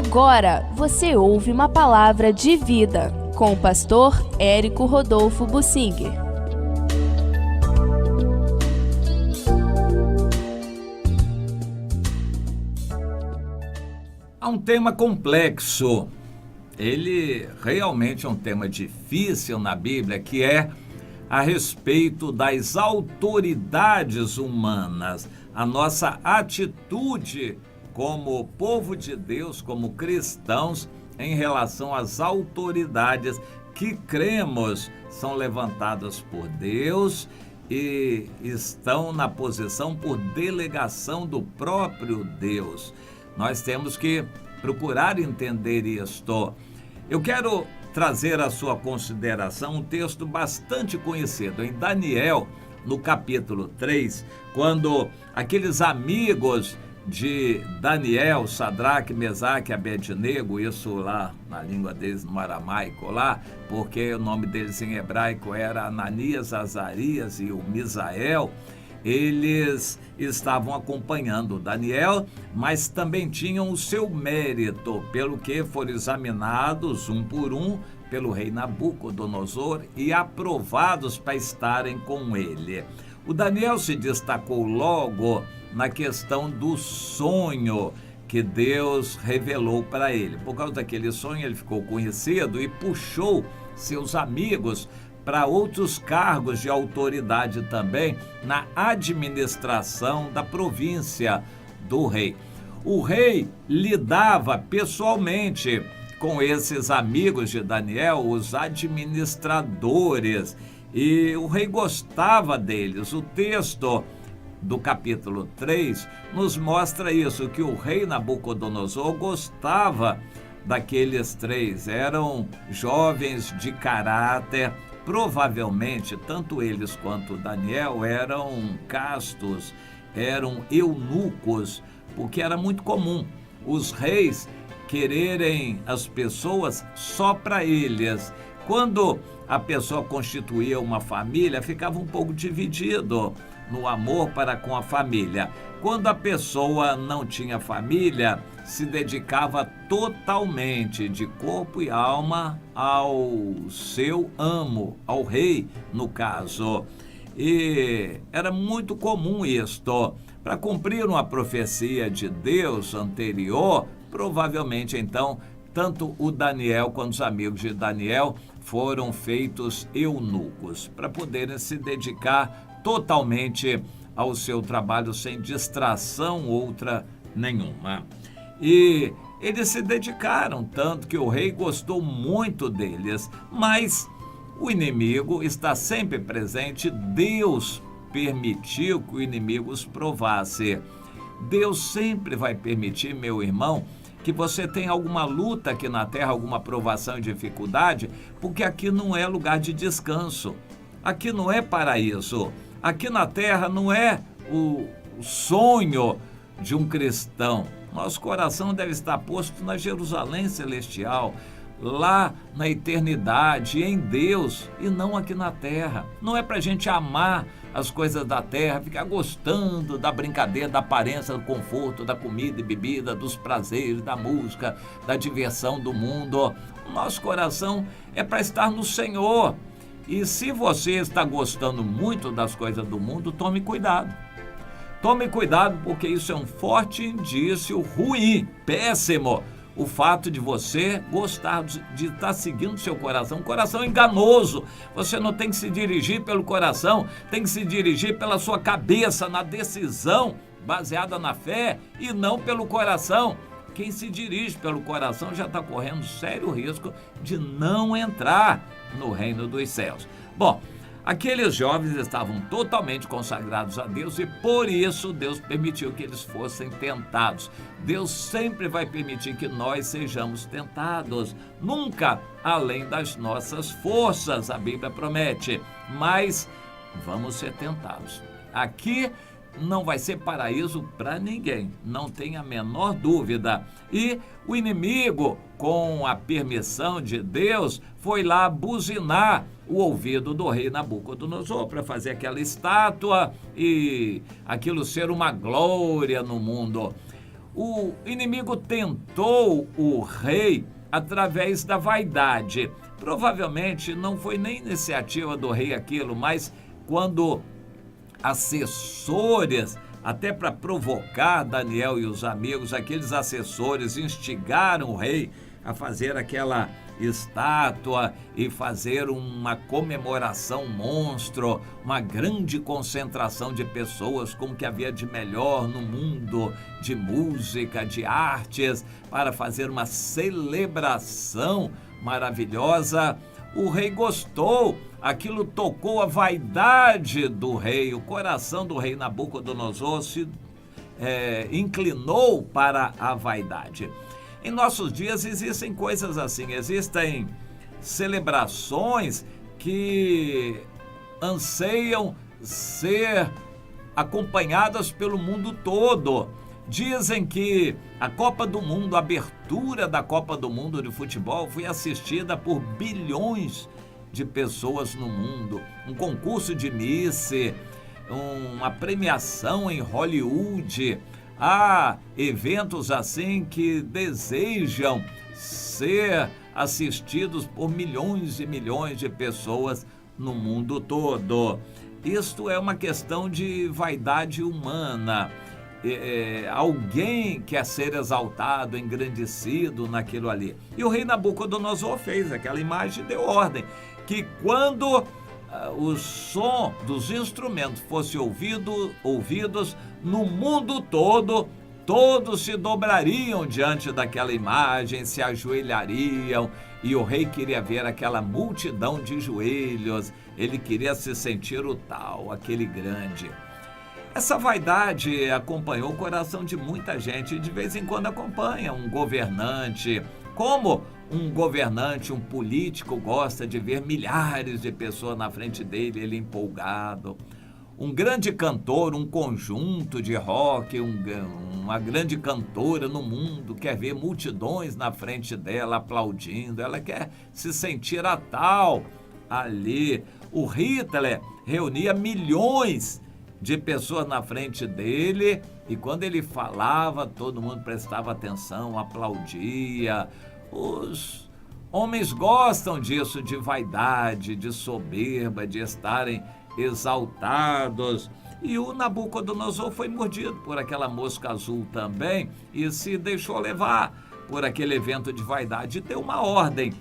Agora você ouve uma palavra de vida com o pastor Érico Rodolfo Bussinger. Há um tema complexo, ele realmente é um tema difícil na Bíblia, que é a respeito das autoridades humanas, a nossa atitude como povo de Deus, como cristãos, em relação às autoridades que cremos são levantadas por Deus e estão na posição por delegação do próprio Deus. Nós temos que procurar entender isto. Eu quero trazer à sua consideração um texto bastante conhecido, em Daniel, no capítulo 3, quando aqueles amigos de Daniel, Sadraque, Mesaque e Abednego, isso lá na língua deles, no aramaico lá, porque o nome deles em hebraico era Ananias, Azarias e o Misael, eles estavam acompanhando Daniel, mas também tinham o seu mérito, pelo que foram examinados um por um pelo rei Nabucodonosor e aprovados para estarem com ele. O Daniel se destacou logo na questão do sonho que Deus revelou para ele. Por causa daquele sonho, ele ficou conhecido e puxou seus amigos para outros cargos de autoridade também na administração da província do rei. O rei lidava pessoalmente com esses amigos de Daniel, os administradores, e o rei gostava deles. O texto do capítulo 3 nos mostra isso, que o rei Nabucodonosor gostava daqueles três. Eram jovens de caráter. Provavelmente, tanto eles quanto Daniel eram castos, eram eunucos, porque era muito comum os reis quererem as pessoas só para eles. Quando a pessoa constituía uma família, ficava um pouco dividido no amor para com a família. Quando a pessoa não tinha família, se dedicava totalmente de corpo e alma ao seu amo, ao rei, no caso. E era muito comum isto. Para cumprir uma profecia de Deus anterior, provavelmente então, tanto o Daniel quanto os amigos de Daniel foram feitos eunucos, para poderem se dedicar totalmente ao seu trabalho sem distração outra nenhuma. E eles se dedicaram, tanto que o rei gostou muito deles, mas o inimigo está sempre presente. Deus permitiu que o inimigo os provasse. Deus sempre vai permitir, meu irmão, que você tenha alguma luta aqui na terra, alguma provação e dificuldade, porque aqui não é lugar de descanso, aqui não é paraíso, aqui na terra não é o sonho de um cristão. Nosso coração deve estar posto na Jerusalém celestial, lá na eternidade, em Deus, e não aqui na terra. Não é para a gente amar as coisas da terra, ficar gostando da brincadeira, da aparência, do conforto, da comida e bebida, dos prazeres, da música, da diversão do mundo. O nosso coração é para estar no Senhor. E se você está gostando muito das coisas do mundo, tome cuidado. Tome cuidado, porque isso é um forte indício ruim, péssimo. O fato de você gostar de estar seguindo seu coração, um coração enganoso. Você não tem que se dirigir pelo coração, tem que se dirigir pela sua cabeça, na decisão baseada na fé e não pelo coração. Quem se dirige pelo coração já está correndo sério risco de não entrar no reino dos céus. Bom, aqueles jovens estavam totalmente consagrados a Deus e por isso Deus permitiu que eles fossem tentados. Deus sempre vai permitir que nós sejamos tentados, nunca além das nossas forças, a Bíblia promete, mas vamos ser tentados. Aqui não vai ser paraíso para ninguém, não tem a menor dúvida. E o inimigo, com a permissão de Deus, foi lá buzinar o ouvido do rei Nabucodonosor para fazer aquela estátua e aquilo ser uma glória no mundo. O inimigo tentou o rei através da vaidade. Provavelmente não foi nem iniciativa do rei aquilo, mas quando assessores, até para provocar Daniel e os amigos, aqueles assessores instigaram o rei a fazer aquela estátua e fazer uma comemoração monstro, uma grande concentração de pessoas com o que havia de melhor no mundo de música, de artes, para fazer uma celebração maravilhosa. O rei gostou, aquilo tocou a vaidade do rei, o coração do rei Nabucodonosor se inclinou para a vaidade. Em nossos dias existem coisas assim, existem celebrações que anseiam ser acompanhadas pelo mundo todo. Dizem que a Copa do Mundo, a abertura da Copa do Mundo de futebol foi assistida por bilhões de pessoas no mundo. Um concurso de Miss, uma premiação em Hollywood. Há eventos assim que desejam ser assistidos por milhões e milhões de pessoas no mundo todo. Isto é uma questão de vaidade humana. Alguém quer ser exaltado, engrandecido naquilo ali. E o rei Nabucodonosor fez aquela imagem, deu ordem que quando o som dos instrumentos fosse ouvidos no mundo todo, todos se dobrariam diante daquela imagem, se ajoelhariam, e o rei queria ver aquela multidão de joelhos, ele queria se sentir o tal, aquele grande. Essa vaidade acompanhou o coração de muita gente e de vez em quando acompanha um governante. Como um governante, um político gosta de ver milhares de pessoas na frente dele, ele empolgado. Um grande cantor, um conjunto de rock, uma grande cantora no mundo quer ver multidões na frente dela aplaudindo, ela quer se sentir a tal ali. O Hitler reunia milhões de pessoas na frente dele e quando ele falava, todo mundo prestava atenção, aplaudia. Os homens gostam disso, de vaidade, de soberba, de estarem exaltados. E o Nabucodonosor foi mordido por aquela mosca azul também e se deixou levar por aquele evento de vaidade. E deu uma ordem: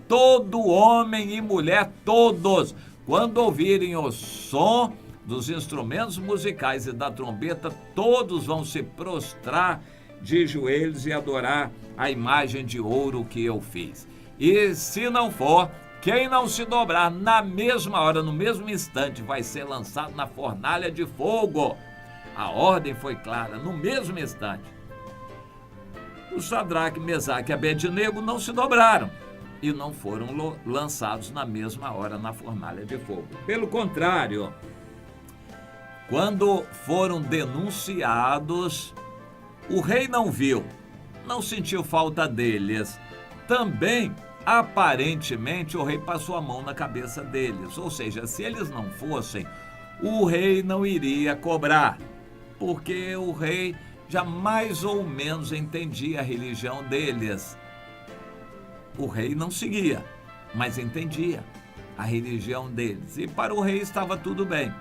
todo homem e mulher, todos, quando ouvirem o som dos instrumentos musicais e da trombeta, todos vão se prostrar de joelhos e adorar a imagem de ouro que eu fiz. E se não for, quem não se dobrar na mesma hora, no mesmo instante, vai ser lançado na fornalha de fogo. A ordem foi clara, no mesmo instante. Os Sadraque, Mesaque e Abednego não se dobraram e não foram lançados na mesma hora na fornalha de fogo. Pelo contrário, quando foram denunciados, o rei não viu, não sentiu falta deles. Também, aparentemente, o rei passou a mão na cabeça deles. Ou seja, se eles não fossem, o rei não iria cobrar, porque o rei já mais ou menos entendia a religião deles. O rei não seguia, mas entendia a religião deles. E para o rei estava tudo bem,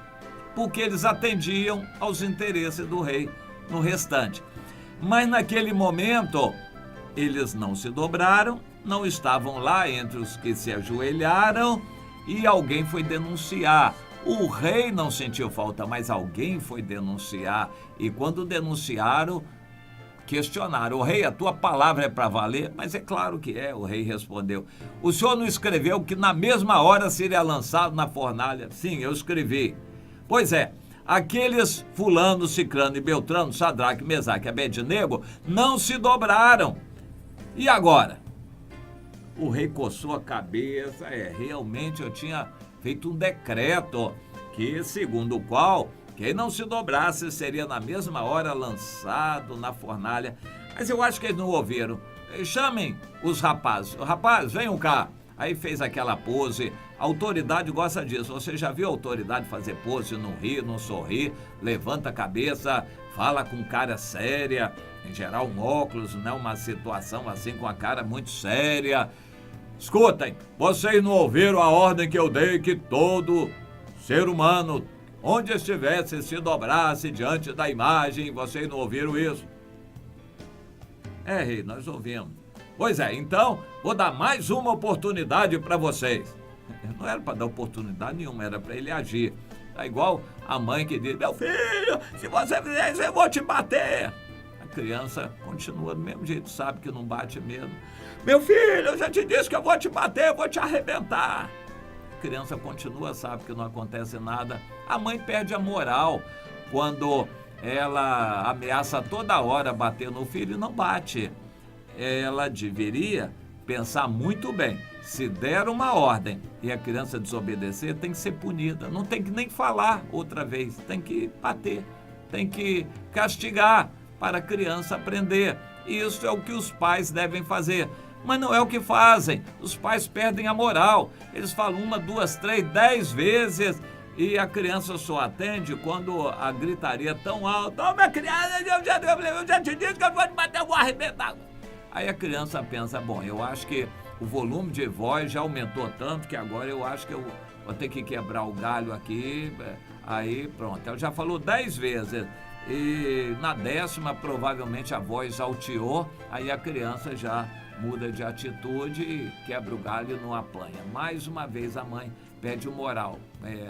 porque eles atendiam aos interesses do rei no restante. Mas naquele momento, eles não se dobraram, não estavam lá entre os que se ajoelharam e alguém foi denunciar. O rei não sentiu falta, mas alguém foi denunciar. E quando denunciaram, questionaram: o rei, a tua palavra é para valer? Mas é claro que é, o rei respondeu. O senhor não escreveu que na mesma hora seria lançado na fornalha? Sim, eu escrevi. Pois é, aqueles fulano, cicrano e beltrano, Sadraque, Mesaque e Abednego, não se dobraram. E agora? O rei coçou a cabeça. Realmente eu tinha feito um decreto que, segundo o qual, quem não se dobrasse seria na mesma hora lançado na fornalha. Mas eu acho que eles não ouviram. Chamem os rapazes. Rapaz, venham cá. Aí fez aquela pose. A autoridade gosta disso. Você já viu a autoridade fazer pose? Não ri, não sorri, levanta a cabeça, fala com cara séria, em geral um óculos, né? Uma situação assim com a cara muito séria. Escutem, vocês não ouviram a ordem que eu dei que todo ser humano, onde estivesse, se dobrasse diante da imagem? Vocês não ouviram isso? É, rei, nós ouvimos. Pois é, então vou dar mais uma oportunidade para vocês. Não era para dar oportunidade nenhuma, era para ele agir. É igual a mãe que diz: meu filho, se você fizer isso, eu vou te bater. A criança continua do mesmo jeito, sabe que não bate mesmo. Meu filho, eu já te disse que eu vou te bater, eu vou te arrebentar. A criança continua, sabe que não acontece nada. A mãe perde a moral quando ela ameaça toda hora bater no filho e não bate. Ela deveria pensar muito bem. Se der uma ordem e a criança desobedecer, tem que ser punida. Não tem que nem falar outra vez. Tem que bater, tem que castigar para a criança aprender. Isso é o que os pais devem fazer. Mas não é o que fazem. Os pais perdem a moral. Eles falam 1, 2, 3, 10 vezes e a criança só atende quando a gritaria é tão alta. Ô, minha criança, eu já te disse que eu vou te bater, eu vou arrebentar. Aí a criança pensa: bom, eu acho que o volume de voz já aumentou tanto que agora eu acho que eu vou ter que quebrar o galho aqui. Aí pronto, ela já falou 10 vezes. E na 10ª provavelmente a voz alteou, aí a criança já muda de atitude e quebra o galho e não apanha. Mais uma vez a mãe perde o moral,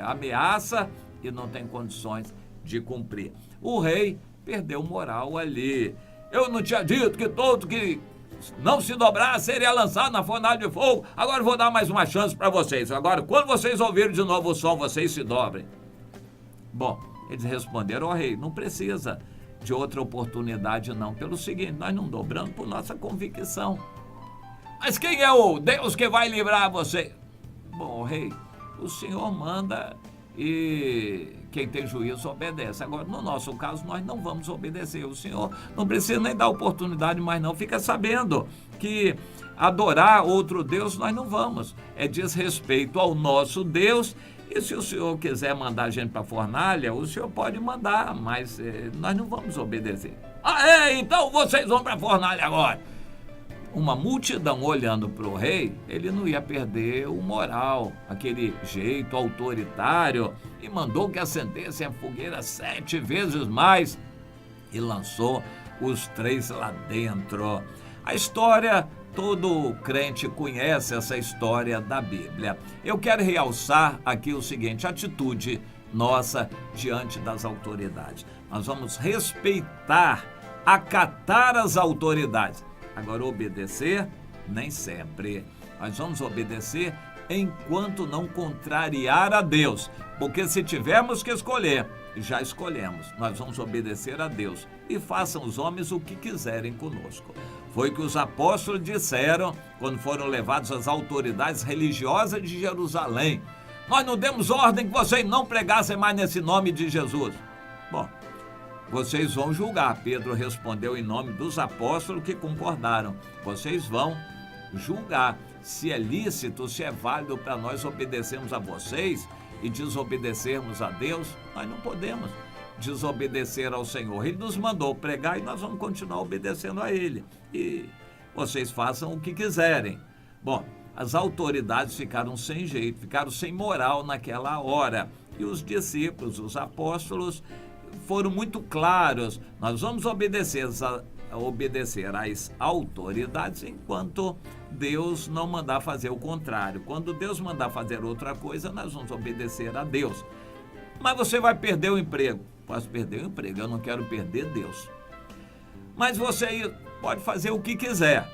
ameaça e não tem condições de cumprir. O rei perdeu o moral ali. Eu não tinha dito que todo que não se dobrar seria lançado na fornalha de fogo? Agora eu vou dar mais uma chance para vocês. Agora, quando vocês ouvirem de novo o som, vocês se dobrem. Bom, eles responderam: ó rei, não precisa de outra oportunidade não. Pelo seguinte, nós não dobramos por nossa convicção. Mas quem é o Deus que vai livrar você? Bom, rei, o senhor manda e quem tem juízo obedece. Agora, no nosso caso, nós não vamos obedecer. O senhor não precisa nem dar oportunidade mais não. Fica sabendo que adorar outro Deus nós não vamos. É desrespeito ao nosso Deus. E se o senhor quiser mandar a gente para a fornalha, o senhor pode mandar, mas nós não vamos obedecer. Ah, então vocês vão para a fornalha agora. Uma multidão olhando para o rei, ele não ia perder o moral, aquele jeito autoritário, e mandou que acendessem a fogueira 7 vezes mais e lançou os 3 lá dentro. A história, todo crente conhece essa história da Bíblia. Eu quero realçar aqui o seguinte: atitude nossa diante das autoridades. Nós vamos respeitar, acatar as autoridades. Agora, obedecer, nem sempre. Nós vamos obedecer enquanto não contrariar a Deus. Porque se tivermos que escolher, já escolhemos. Nós vamos obedecer a Deus. E façam os homens o que quiserem conosco. Foi o que os apóstolos disseram quando foram levados às autoridades religiosas de Jerusalém. Nós não demos ordem que vocês não pregassem mais nesse nome de Jesus. Bom, vocês vão julgar. Pedro respondeu em nome dos apóstolos que concordaram. Vocês vão julgar se é lícito, se é válido para nós obedecermos a vocês e desobedecermos a Deus. Nós não podemos desobedecer ao Senhor. Ele nos mandou pregar e nós vamos continuar obedecendo a Ele. E vocês façam o que quiserem. Bom, as autoridades ficaram sem jeito, ficaram sem moral naquela hora. E os discípulos, os apóstolos, foram muito claros: nós vamos obedecer às autoridades enquanto Deus não mandar fazer o contrário. Quando Deus mandar fazer outra coisa, nós vamos obedecer a Deus. Mas você vai perder o emprego. Posso perder o emprego, eu não quero perder Deus. Mas você pode fazer o que quiser.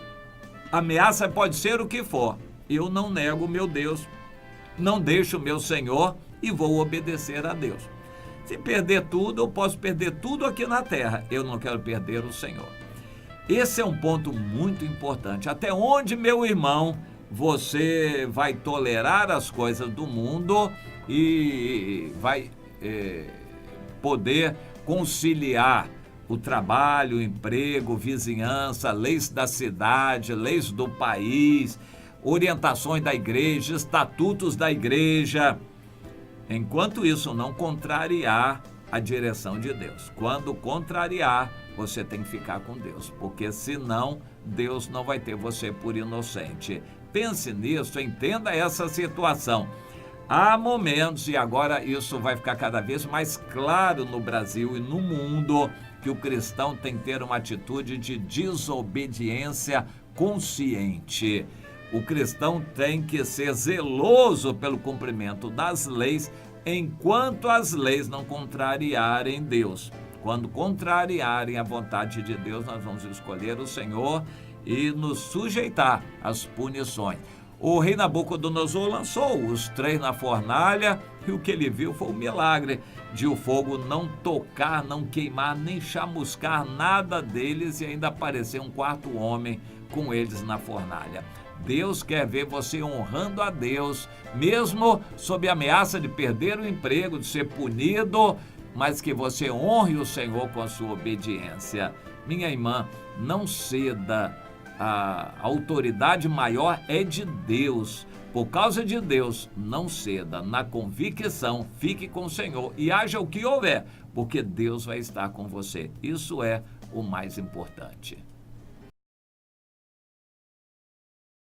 A ameaça pode ser o que for. Eu não nego o meu Deus, não deixo o meu Senhor e vou obedecer a Deus. Se perder tudo, eu posso perder tudo aqui na terra. Eu não quero perder o Senhor. Esse é um ponto muito importante. Até onde, meu irmão, você vai tolerar as coisas do mundo e vai poder conciliar o trabalho, o emprego, vizinhança, leis da cidade, leis do país, orientações da igreja, estatutos da igreja. Enquanto isso não contrariar a direção de Deus. Quando contrariar, você tem que ficar com Deus, porque senão Deus não vai ter você por inocente. Pense nisso, entenda essa situação. Há momentos, e agora isso vai ficar cada vez mais claro no Brasil e no mundo, que o cristão tem que ter uma atitude de desobediência consciente. O cristão tem que ser zeloso pelo cumprimento das leis, enquanto as leis não contrariarem Deus. Quando contrariarem a vontade de Deus, nós vamos escolher o Senhor e nos sujeitar às punições. O rei Nabucodonosor lançou os 3 na fornalha e o que ele viu foi um milagre de o fogo não tocar, não queimar, nem chamuscar nada deles, e ainda aparecer um 4º homem com eles na fornalha. Deus quer ver você honrando a Deus, mesmo sob a ameaça de perder o emprego, de ser punido, mas que você honre o Senhor com a sua obediência. Minha irmã, não ceda. A autoridade maior é de Deus. Por causa de Deus, não ceda. Na convicção, fique com o Senhor e haja o que houver, porque Deus vai estar com você. Isso é o mais importante.